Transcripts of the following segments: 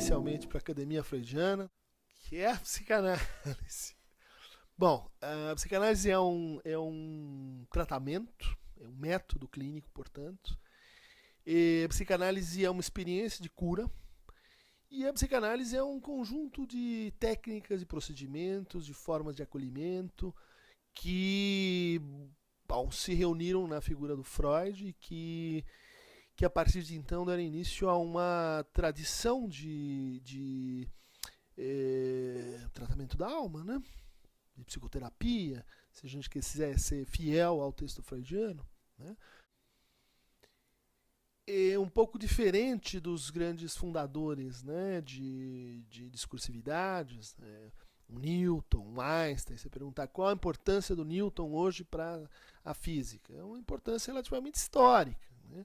especialmente para a Academia Freudiana, que é a psicanálise. Bom, a psicanálise é um tratamento, é um método clínico, portanto. E a psicanálise é uma experiência de cura. E a psicanálise é um conjunto de técnicas e procedimentos, de formas de acolhimento, que se reuniram na figura do Freud e que a partir de então deram início a uma tradição de tratamento da alma, né? De psicoterapia, se a gente quiser ser fiel ao texto freudiano, né? É um pouco diferente dos grandes fundadores, né, de discursividades, o Newton, o Einstein. Você perguntar qual a importância do Newton hoje para a física, é uma importância relativamente histórica, né?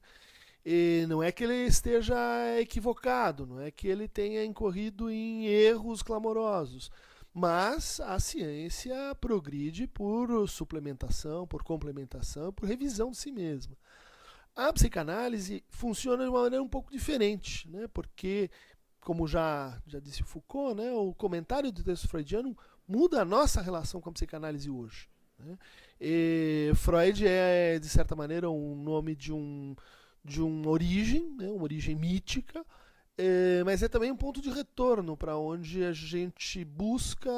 E não é que ele esteja equivocado, não é que ele tenha incorrido em erros clamorosos, mas a ciência progride por suplementação, por complementação, por revisão de si mesma. A psicanálise funciona de uma maneira um pouco diferente, né? Porque, como já disse o Foucault, né, o comentário do texto freudiano muda a nossa relação com a psicanálise hoje, né? E Freud é, de certa maneira, um nome de uma origem, né, uma origem mítica, mas é também um ponto de retorno para onde a gente busca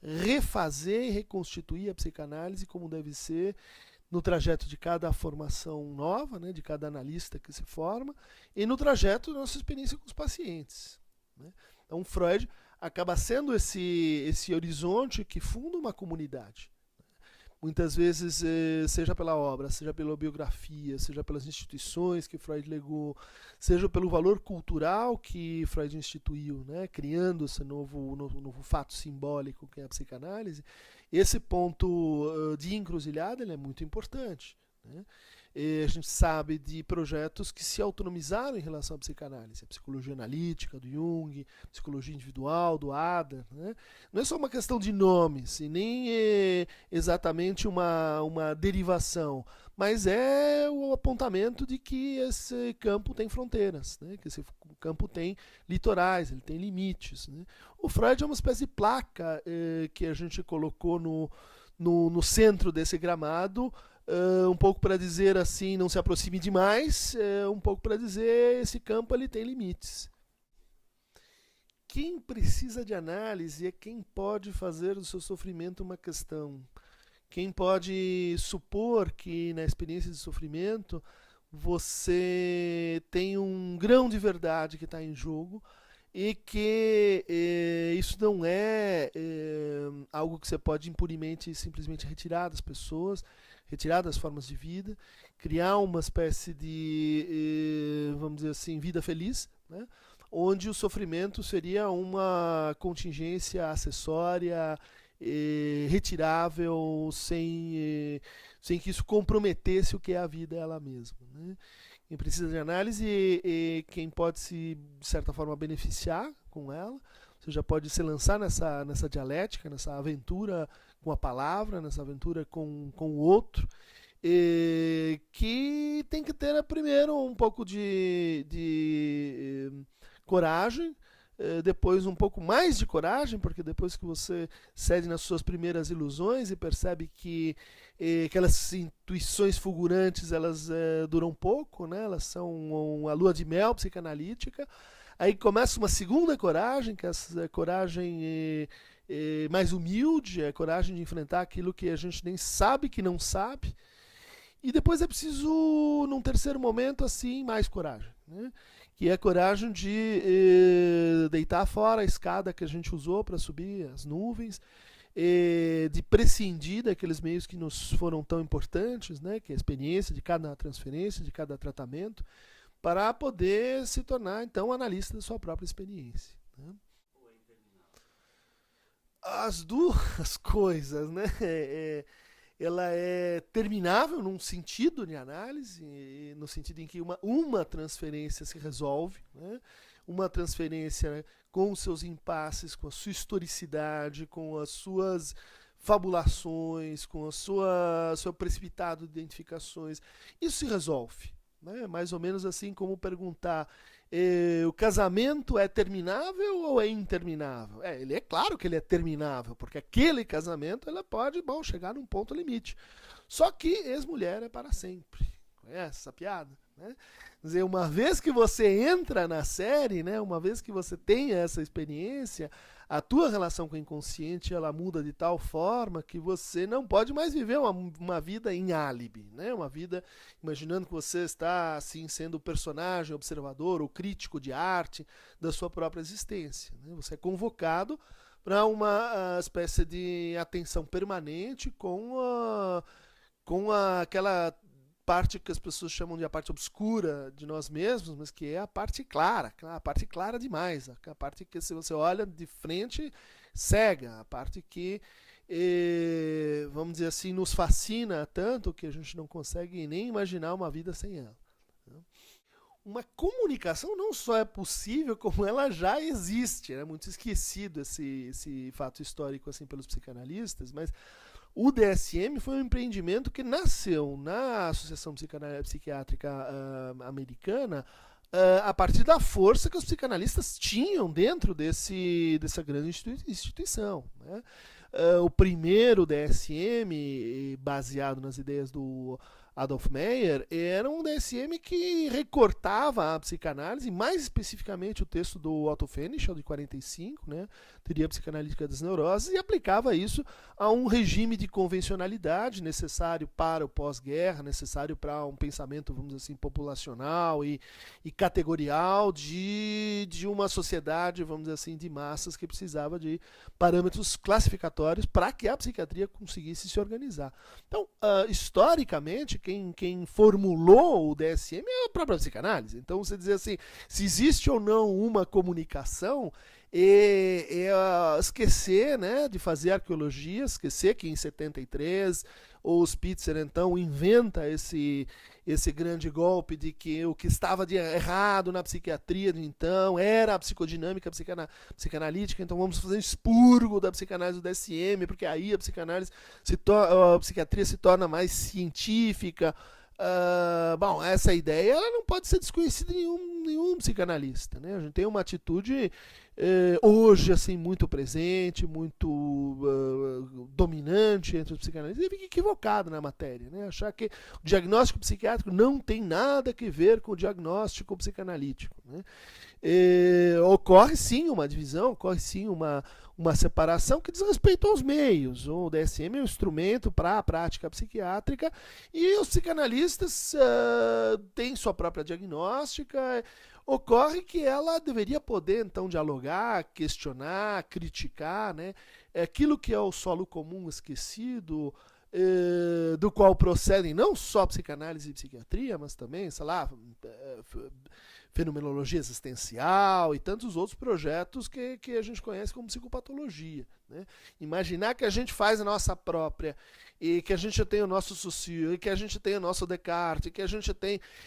refazer e reconstituir a psicanálise como deve ser no trajeto de cada formação nova, né, de cada analista que se forma, e no trajeto da nossa experiência com os pacientes, né? Então Freud acaba sendo esse horizonte que funda uma comunidade. Muitas vezes, seja pela obra, seja pela biografia, seja pelas instituições que Freud legou, seja pelo valor cultural que Freud instituiu, né, criando esse novo fato simbólico que é a psicanálise, esse ponto de encruzilhada ele é muito importante, né? E a gente sabe de projetos que se autonomizaram em relação à psicanálise, a psicologia analítica do Jung, psicologia individual do Adler, né? Não é só uma questão de nomes e nem exatamente uma derivação, mas é o apontamento de que esse campo tem fronteiras, né? Que esse campo tem litorais, ele tem limites, né? O Freud é uma espécie de placa que a gente colocou no centro desse gramado, um pouco para dizer assim, não se aproxime demais, um pouco para dizer esse campo ele tem limites. Quem precisa de análise é quem pode fazer do seu sofrimento uma questão. Quem pode supor que na experiência de sofrimento você tem um grão de verdade que está em jogo e que isso não é algo que você pode impunemente simplesmente retirar das pessoas, retirar das formas de vida, criar uma espécie de, vamos dizer assim, vida feliz, né? Onde o sofrimento seria uma contingência acessória, retirável, sem que isso comprometesse o que é a vida ela mesma, né? Quem precisa de análise e quem pode se, de certa forma, beneficiar com ela, você já pode se lançar nessa dialética, nessa aventura com a palavra, nessa aventura com o outro, que tem que ter primeiro um pouco de coragem, depois um pouco mais de coragem, porque depois que você cede nas suas primeiras ilusões e percebe que aquelas intuições fulgurantes elas duram pouco, né? Elas são a lua de mel psicanalítica, aí começa uma segunda coragem, que é essa coragem mais humilde, é a coragem de enfrentar aquilo que a gente nem sabe que não sabe, e depois é preciso, num terceiro momento, assim, mais coragem, né? Que é a coragem de deitar fora a escada que a gente usou para subir as nuvens, de prescindir daqueles meios que nos foram tão importantes, né? Que é a experiência de cada transferência, de cada tratamento, para poder se tornar, então, analista da sua própria experiência, né? As duas coisas, né? Ela é terminável num sentido de análise, no sentido em que uma transferência se resolve, né? Uma transferência com os seus impasses, com a sua historicidade, com as suas fabulações, com seu precipitado de identificações, isso se resolve, né? Mais ou menos assim como perguntar: o casamento é terminável ou é interminável? Ele é claro que ele é terminável, porque aquele casamento ela pode, chegar num ponto limite. Só que ex-mulher é para sempre. Conhece essa piada? Né? Quer dizer, uma vez que você entra na série, né, uma vez que você tem essa experiência, a tua relação com o inconsciente ela muda de tal forma que você não pode mais viver uma vida em álibi, né? Uma vida imaginando que você está assim sendo o personagem, observador ou crítico de arte da sua própria existência, né? Você é convocado para uma espécie de atenção permanente com aquela parte que as pessoas chamam de a parte obscura de nós mesmos, mas que é a parte clara demais, a parte que se você olha de frente, cega, a parte que, vamos dizer assim, nos fascina tanto que a gente não consegue nem imaginar uma vida sem ela. Uma comunicação não só é possível, como ela já existe. É muito esquecido esse fato histórico assim pelos psicanalistas, mas o DSM foi um empreendimento que nasceu na Associação Psiquiátrica Americana a partir da força que os psicanalistas tinham dentro dessa grande instituição. Né? O primeiro DSM, baseado nas ideias do Adolf Meyer, era um DSM que recortava a psicanálise, mais especificamente o texto do Otto Fenichel, de 45, né, teoria psicanalítica das neuroses, e aplicava isso a um regime de convencionalidade necessário para o pós-guerra, necessário para um pensamento, vamos dizer assim, populacional e categorial de uma sociedade, vamos dizer assim, de massas que precisava de parâmetros classificatórios para que a psiquiatria conseguisse se organizar. Então, historicamente, quem formulou o DSM é a própria psicanálise. Então, você dizer assim, se existe ou não uma comunicação, esquecer, né, de fazer arqueologia, esquecer que em 73 o Spitzer então inventa esse grande golpe de que o que estava de errado na psiquiatria de então era a psicodinâmica psicanalítica, então vamos fazer um expurgo da psicanálise do DSM, porque aí a psiquiatria se torna mais científica. Essa ideia ela não pode ser desconhecida de nenhum psicanalista, né? A gente tem uma atitude hoje assim muito presente, muito dominante entre os psicanalistas, e fica equivocado na matéria, né? Achar que o diagnóstico psiquiátrico não tem nada a ver com o diagnóstico psicanalítico, né? Ocorre sim uma divisão, ocorre sim uma separação que diz respeito aos meios. O DSM é um instrumento para a prática psiquiátrica e os psicanalistas têm sua própria diagnóstica. Ocorre que ela deveria poder, então, dialogar, questionar, criticar, né? Aquilo que é o solo comum esquecido, do qual procedem não só psicanálise e psiquiatria, mas também, sei lá, fenomenologia existencial e tantos outros projetos que a gente conhece como psicopatologia. Né? Imaginar que a gente faz a nossa própria, e que a gente tem o nosso Saussure, e que a gente tem o nosso Descartes,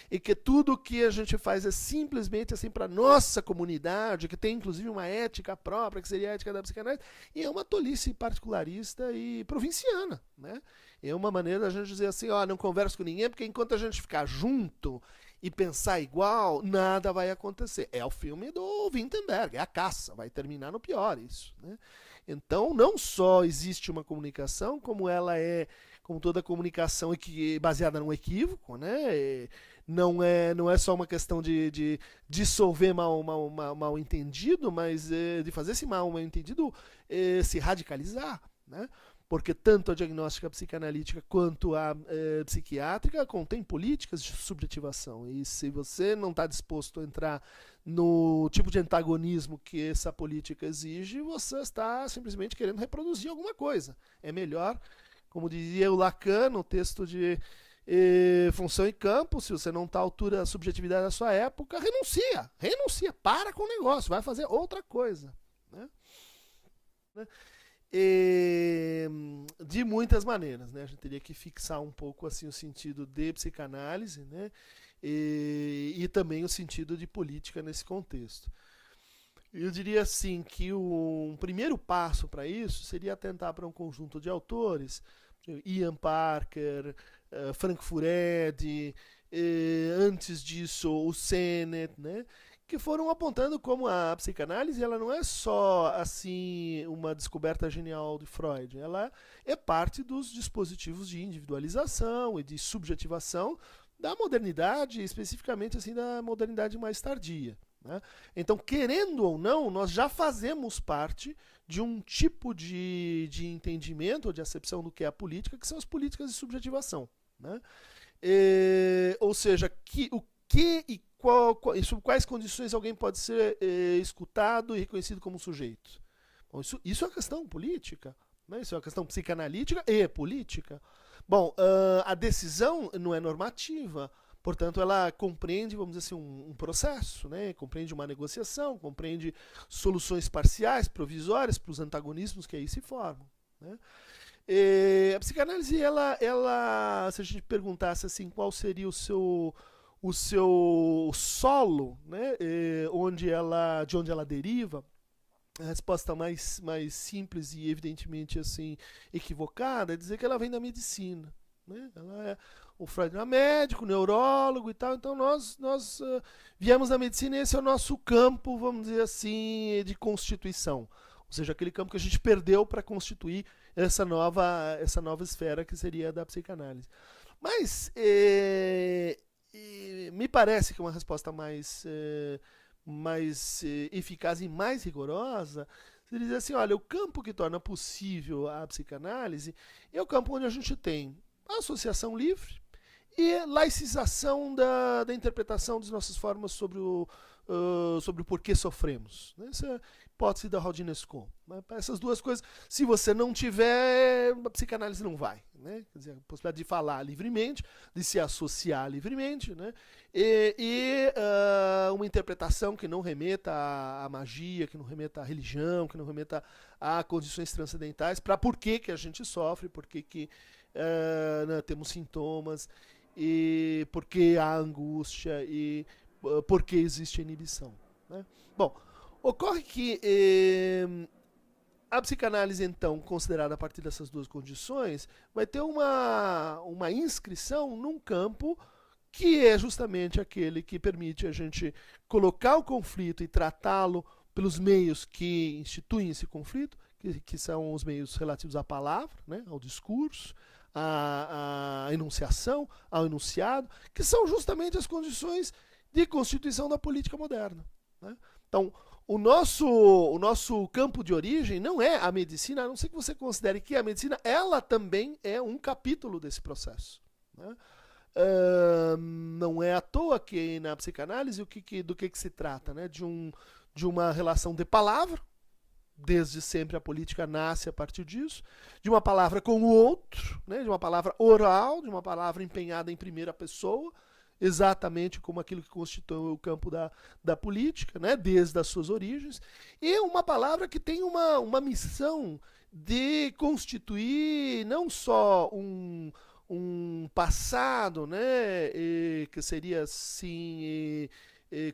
e que tudo que a gente faz é simplesmente assim para nossa comunidade, que tem inclusive uma ética própria, que seria a ética da psicanálise, e é uma tolice particularista e provinciana. Né? É uma maneira da gente dizer assim, não converso com ninguém, porque enquanto a gente ficar junto e pensar igual, nada vai acontecer. É o filme do Wittenberg, é a caça, vai terminar no pior isso. Né? Então, não só existe uma comunicação, como ela é, como toda comunicação baseada num equívoco, né? Não é só uma questão de dissolver mal entendido, mas de fazer esse mal entendido se radicalizar, né? Porque tanto a diagnóstica psicanalítica quanto a psiquiátrica contém políticas de subjetivação. E se você não está disposto a entrar no tipo de antagonismo que essa política exige, você está simplesmente querendo reproduzir alguma coisa. É melhor, como dizia o Lacan no texto de Função e Campo, se você não está à altura da subjetividade da sua época, renuncia, para com o negócio, vai fazer outra coisa. Né? De muitas maneiras, né? A gente teria que fixar um pouco assim o sentido de psicanálise, né? E também o sentido de política nesse contexto. Eu diria assim que um primeiro passo para isso seria atentar para um conjunto de autores, Ian Parker, Frank Furedi, antes disso o Sennett, né, que foram apontando como a psicanálise ela não é só assim uma descoberta genial de Freud, ela é parte dos dispositivos de individualização e de subjetivação da modernidade, especificamente assim da modernidade mais tardia. Né? Então, querendo ou não, nós já fazemos parte de um tipo de entendimento ou de acepção do que é a política, que são as políticas de subjetivação. Né? Ou seja, o que e sob quais condições alguém pode ser escutado e reconhecido como sujeito. Bom, isso é uma questão política, né? Isso é uma questão psicanalítica e política. Bom, a decisão não é normativa, portanto, ela compreende, vamos dizer assim, um processo, né? Compreende uma negociação, compreende soluções parciais, provisórias para os antagonismos que aí se formam. Né? A psicanálise, se a gente perguntasse assim, qual seria o seu solo, né, de onde ela deriva, a resposta mais simples e evidentemente assim equivocada é dizer que ela vem da medicina. Né? O Freud era médico, neurólogo e tal, então nós viemos da medicina e esse é o nosso campo, vamos dizer assim, de constituição. Ou seja, aquele campo que a gente perdeu para constituir essa nova esfera que seria a da psicanálise. Mas me parece que uma resposta mais eficaz e mais rigorosa seria dizer assim, olha, o campo que torna possível a psicanálise é o campo onde a gente tem a associação livre e laicização da interpretação das nossas formas sobre o porquê sofremos. Essa é a hipótese da Rodinesco. Essas duas coisas, se você não tiver, a psicanálise não vai. Né? Quer dizer, a possibilidade de falar livremente, de se associar livremente, né? e uma interpretação que não remeta à magia, que não remeta à religião, que não remeta a condições transcendentais, para por que a gente sofre, por que né, temos sintomas, e por que há angústia, e por que existe a inibição. Né? Bom, ocorre que a psicanálise, então, considerada a partir dessas duas condições, vai ter uma inscrição num campo que é justamente aquele que permite a gente colocar o conflito e tratá-lo pelos meios que instituem esse conflito, que são os meios relativos à palavra, né, ao discurso, à enunciação, ao enunciado, que são justamente as condições de constituição da política moderna. Né? Então, o nosso campo de origem não é a medicina, a não ser que você considere que a medicina ela também é um capítulo desse processo. Né? Não é à toa que na psicanálise do que se trata? Né? De uma relação de palavra, desde sempre a política nasce a partir disso, de uma palavra com o outro, né? De uma palavra oral, de uma palavra empenhada em primeira pessoa, exatamente como aquilo que constitui o campo da política, né? Desde as suas origens, e uma palavra que tem uma missão de constituir não só um passado, né? Que seria assim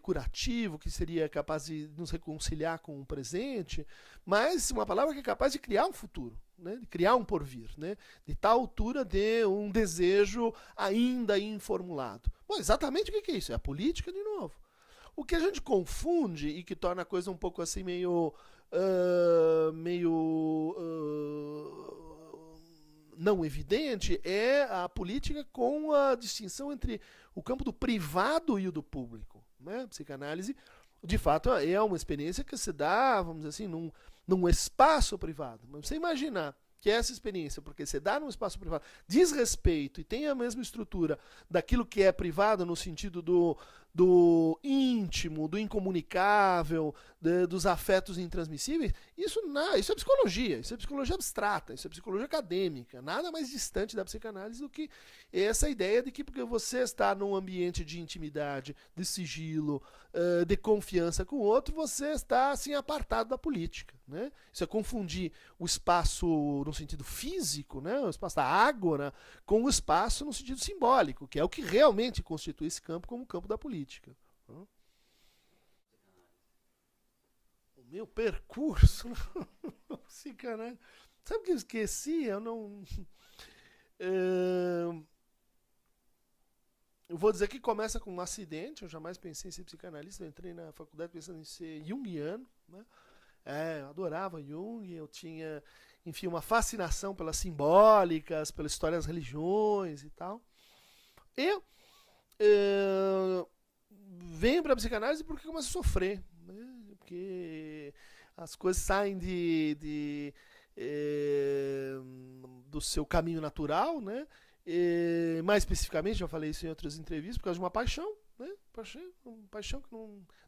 curativo, que seria capaz de nos reconciliar com o presente, mas uma palavra que é capaz de criar um futuro, né? De criar um porvir, né? De tal altura de um desejo ainda informulado. Bom, exatamente o que é isso? É a política de novo. O que a gente confunde e que torna a coisa um pouco assim meio não evidente é a política com a distinção entre o campo do privado e o do público. Né? A psicanálise, de fato, é uma experiência que se dá, vamos dizer assim, num espaço privado. Mas você imaginar que essa experiência, porque se dá num espaço privado, diz respeito e tem a mesma estrutura daquilo que é privado no sentido do íntimo, do incomunicável, dos afetos intransmissíveis, isso é psicologia, isso é psicologia abstrata, isso é psicologia acadêmica, nada mais distante da psicanálise do que essa ideia de que porque você está num ambiente de intimidade, de sigilo, de confiança com o outro, você está assim apartado da política. Né? Isso é confundir o espaço no sentido físico, né? O espaço da ágora, com o espaço no sentido simbólico, que é o que realmente constitui esse campo como o campo da política. O meu percurso psicanálise. Sabe o que eu esqueci? Eu eu vou dizer que começa com um acidente. Eu jamais pensei em ser psicanalista. Eu entrei na faculdade pensando em ser junguiano, né? Eu adorava Jung. Eu tinha, enfim, uma fascinação pelas simbólicas, pela história das religiões e tal. E venho para a psicanálise porque começo a sofrer, né? Porque as coisas saem do seu caminho natural, né? Mais especificamente, já falei isso em outras entrevistas, por causa de uma paixão, né? Paixão que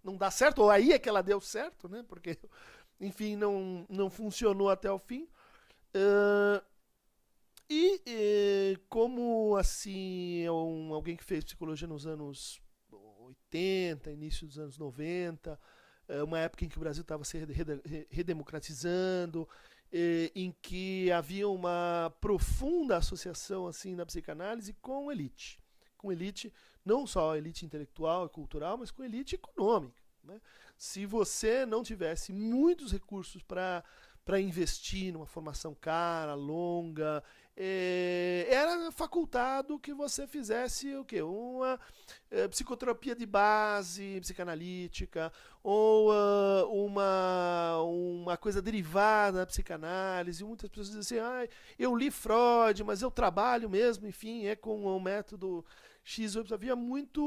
não dá certo, ou aí é que ela deu certo, né? Porque, enfim, não funcionou até o fim. Como assim, alguém que fez psicologia nos anos 80, início dos anos 90, uma época em que o Brasil estava se redemocratizando, em que havia uma profunda associação assim na psicanálise com elite. Com elite, não só a elite intelectual e cultural, mas com elite econômica, né? Se você não tivesse muitos recursos para investir numa formação cara, longa, era facultado que você fizesse o quê? Uma psicoterapia de base, psicanalítica, ou uma coisa derivada da psicanálise. Muitas pessoas dizem assim, eu li Freud, mas eu trabalho mesmo, enfim, com o método X. Havia muita,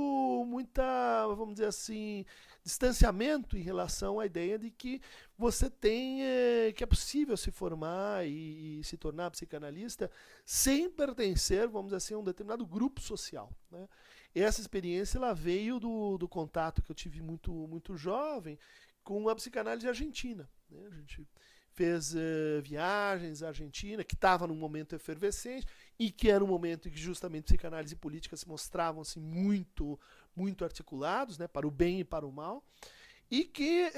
vamos dizer assim, distanciamento em relação à ideia de que você tem, que é possível se formar e se tornar psicanalista sem pertencer, vamos dizer assim, a um determinado grupo social, né? E essa experiência ela veio do contato que eu tive muito jovem com a psicanálise argentina, né? A gente fez viagens à Argentina, que estava num momento efervescente e que era um momento em que justamente psicanálise e política se mostravam assim, muito articulados, né, para o bem e para o mal, e que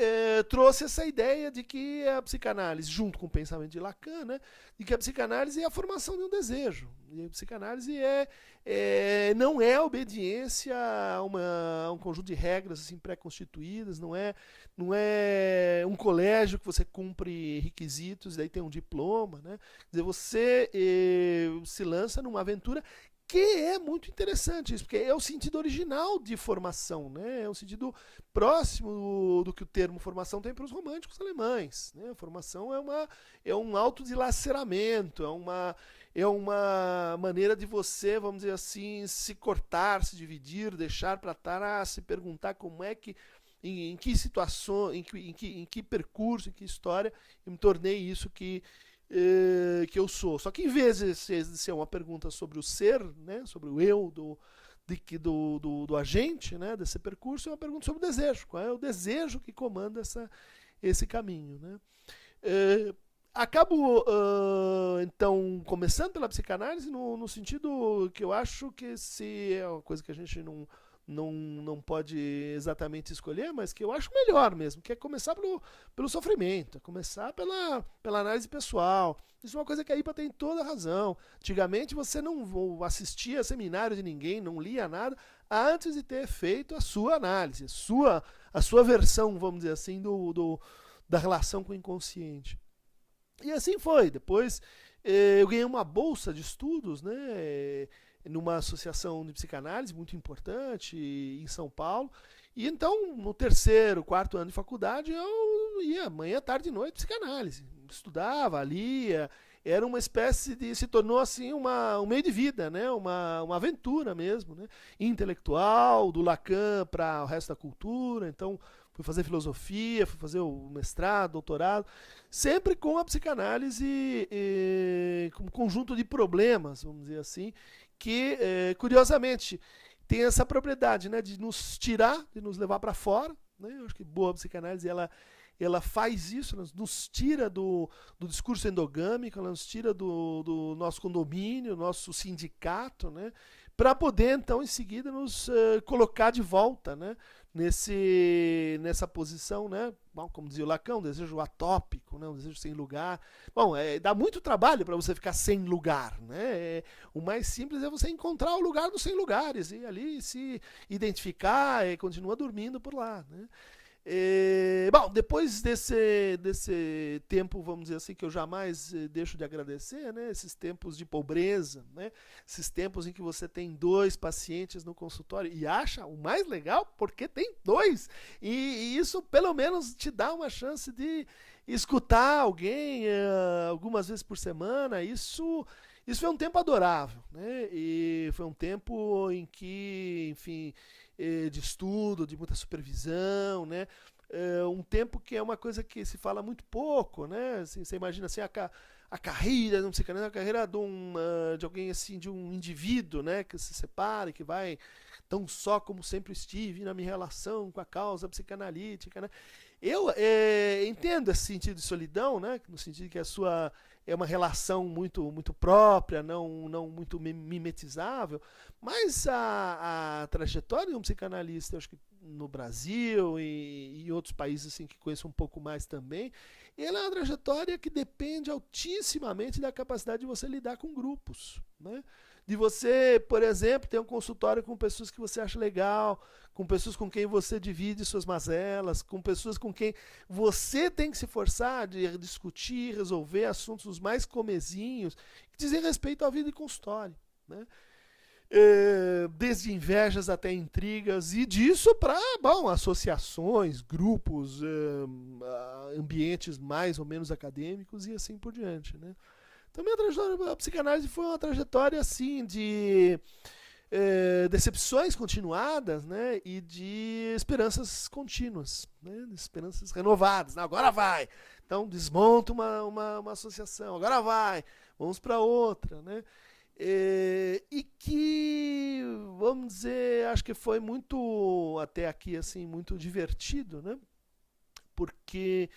trouxe essa ideia de que a psicanálise, junto com o pensamento de Lacan, né, de que a psicanálise é a formação de um desejo. E a psicanálise não é obediência a um conjunto de regras assim, pré-constituídas, não é um colégio que você cumpre requisitos e daí tem um diploma, né? Quer dizer, você se lança numa aventura que é muito interessante isso, porque é o sentido original de formação, né? É um sentido próximo do que o termo formação tem para os românticos alemães, né? A formação é um autodilaceramento, é uma maneira de você, vamos dizer assim, se cortar, se dividir, deixar para trás, se perguntar como é que, em que situação, em que percurso, em que história eu me tornei isso que eu sou. Só que em vez de ser uma pergunta sobre o ser, né, sobre o eu do agente, né, desse percurso, é uma pergunta sobre o desejo. Qual é o desejo que comanda esse caminho, né? Acabo, então, começando pela psicanálise no sentido que eu acho que se é uma coisa que a gente não pode exatamente escolher, mas que eu acho melhor mesmo, que é começar pelo sofrimento, começar pela análise pessoal. Isso é uma coisa que a IPA tem toda a razão. Antigamente você não assistia a seminário de ninguém, não lia nada, antes de ter feito a sua análise, a sua versão, vamos dizer assim, da relação com o inconsciente. E assim foi. Depois eu ganhei uma bolsa de estudos, né, numa associação de psicanálise muito importante em São Paulo. E então, no terceiro, quarto ano de faculdade, eu ia manhã, tarde e noite psicanálise. Estudava, lia. Era uma espécie de... se tornou assim um meio de vida, né? Uma aventura mesmo, né? Intelectual, do Lacan para o resto da cultura. Então, fui fazer filosofia, fui fazer o mestrado, doutorado, sempre com a psicanálise como um conjunto de problemas, vamos dizer assim, que, curiosamente, tem essa propriedade, né, de nos tirar, de nos levar para fora, né? Eu acho que boa psicanálise, ela faz isso, ela nos tira do discurso endogâmico, ela nos tira do nosso condomínio, nosso sindicato, né, para poder, então, em seguida, nos colocar de volta, né, nessa posição, né, bom, como dizia o Lacan, um desejo atópico, né, um desejo sem lugar. Bom, dá muito trabalho para você ficar sem lugar, né? O mais simples é você encontrar o lugar dos sem lugares e ali se identificar e continua dormindo por lá, né? Bom, depois desse tempo, vamos dizer assim, que eu jamais deixo de agradecer, né? Esses tempos de pobreza, né? Esses tempos em que você tem 2 pacientes no consultório e acha o mais legal porque tem 2. E isso pelo menos te dá uma chance de escutar alguém algumas vezes por semana. Isso foi um tempo adorável, né? E foi um tempo em que, enfim, de estudo, de muita supervisão, né? Um tempo que é uma coisa que se fala muito pouco, né? Assim, você imagina assim, a carreira, não sei, a carreira de alguém assim, de um indivíduo, né? Que se separa, que vai tão só como sempre estive na minha relação com a causa psicanalítica, né? Eu entendo esse sentido de solidão, né? No sentido que a sua é uma relação muito própria, não muito mimetizável, mas a trajetória de um psicanalista, eu acho que no Brasil e em outros países assim, que conheço um pouco mais também, ela é uma trajetória que depende altissimamente da capacidade de você lidar com grupos, né? De você, por exemplo, ter um consultório com pessoas que você acha legal, com pessoas com quem você divide suas mazelas, com pessoas com quem você tem que se forçar de discutir, resolver assuntos os mais comezinhos, que dizem respeito à vida de consultório, né? Desde invejas até intrigas, e disso para, bom, associações, grupos, ambientes mais ou menos acadêmicos e assim por diante, né? Então, a psicanálise foi uma trajetória assim de decepções continuadas, né, e de esperanças contínuas, né, de esperanças renovadas. Não, agora vai! Então, desmonta uma associação, agora vai! Vamos para outra, né? E que, vamos dizer, acho que foi muito, até aqui, assim, muito divertido, né? Porque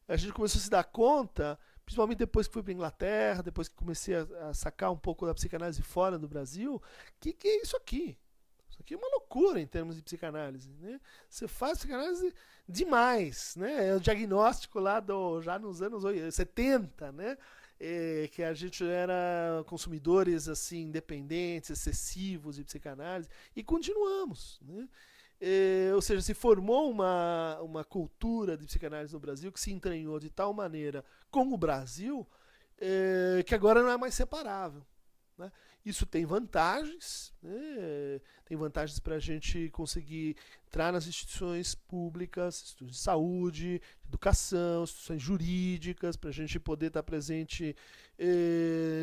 a gente começou a se dar conta, principalmente depois que fui para a Inglaterra, depois que comecei a sacar um pouco da psicanálise fora do Brasil, que é isso aqui? Isso aqui é uma loucura em termos de psicanálise, né? Você faz psicanálise demais, né? É o diagnóstico lá já nos anos 70, né? Que a gente era consumidores assim independentes, excessivos de psicanálise, e continuamos, né? Ou seja, se formou uma cultura de psicanálise no Brasil que se entranhou de tal maneira com o Brasil que agora não é mais separável, né? Isso tem vantagens, né? Tem vantagens para a gente conseguir entrar nas instituições públicas, instituições de saúde, educação, instituições jurídicas, para a gente poder estar presente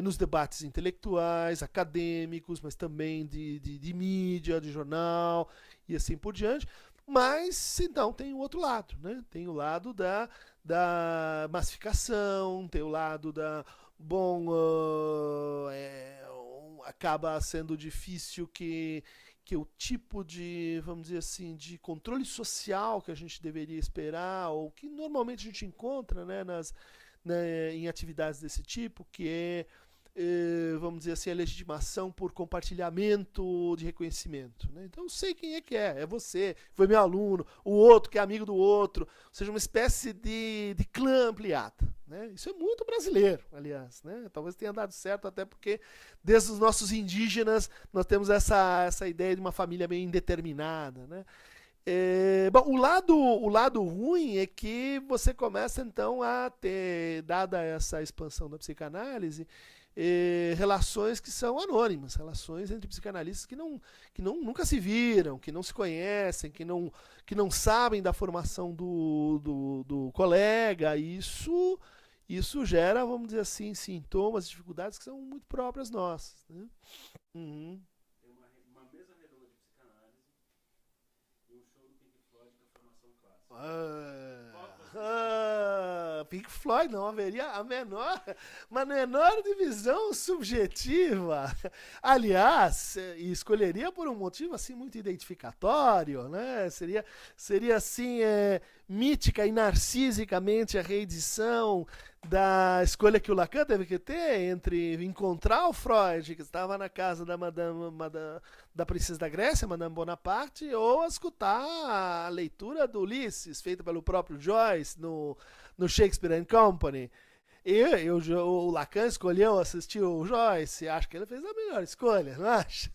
nos debates intelectuais, acadêmicos, mas também de mídia, de jornal e assim por diante. Mas, então, tem o outro lado, né? Tem o lado da massificação, tem o lado da... Bom, acaba sendo difícil que o tipo de, vamos dizer assim, de controle social que a gente deveria esperar, ou que normalmente a gente encontra, né, em atividades desse tipo, que é, vamos dizer assim, a legitimação por compartilhamento de reconhecimento, né? Então eu sei quem é você, foi meu aluno, o outro que é amigo do outro, ou seja, uma espécie de clã ampliada, né? Isso é muito brasileiro, aliás, né? Talvez tenha dado certo até porque desde os nossos indígenas nós temos essa ideia de uma família meio indeterminada, né? Bom, o lado ruim é que você começa então a ter, dada essa expansão da psicanálise, relações que são anônimas, relações entre psicanalistas que nunca se viram, que não se conhecem, que não sabem da formação do colega. E isso gera, vamos dizer assim, sintomas, dificuldades que são muito próprias nossas, né? Uhum. Tem uma mesa redonda de psicanálise e um show do Pink Floyd com a formação clássica. Pink Floyd não haveria a menor divisão subjetiva. Aliás, escolheria por um motivo assim muito identificatório, né? Seria assim mítica e narcisicamente a reedição da escolha que o Lacan teve que ter entre encontrar o Freud, que estava na casa da princesa da Grécia, Madame Bonaparte, ou escutar a leitura do Ulisses, feita pelo próprio Joyce no Shakespeare and Company. O Lacan escolheu assistir o Joyce, acho que ele fez a melhor escolha, não acha?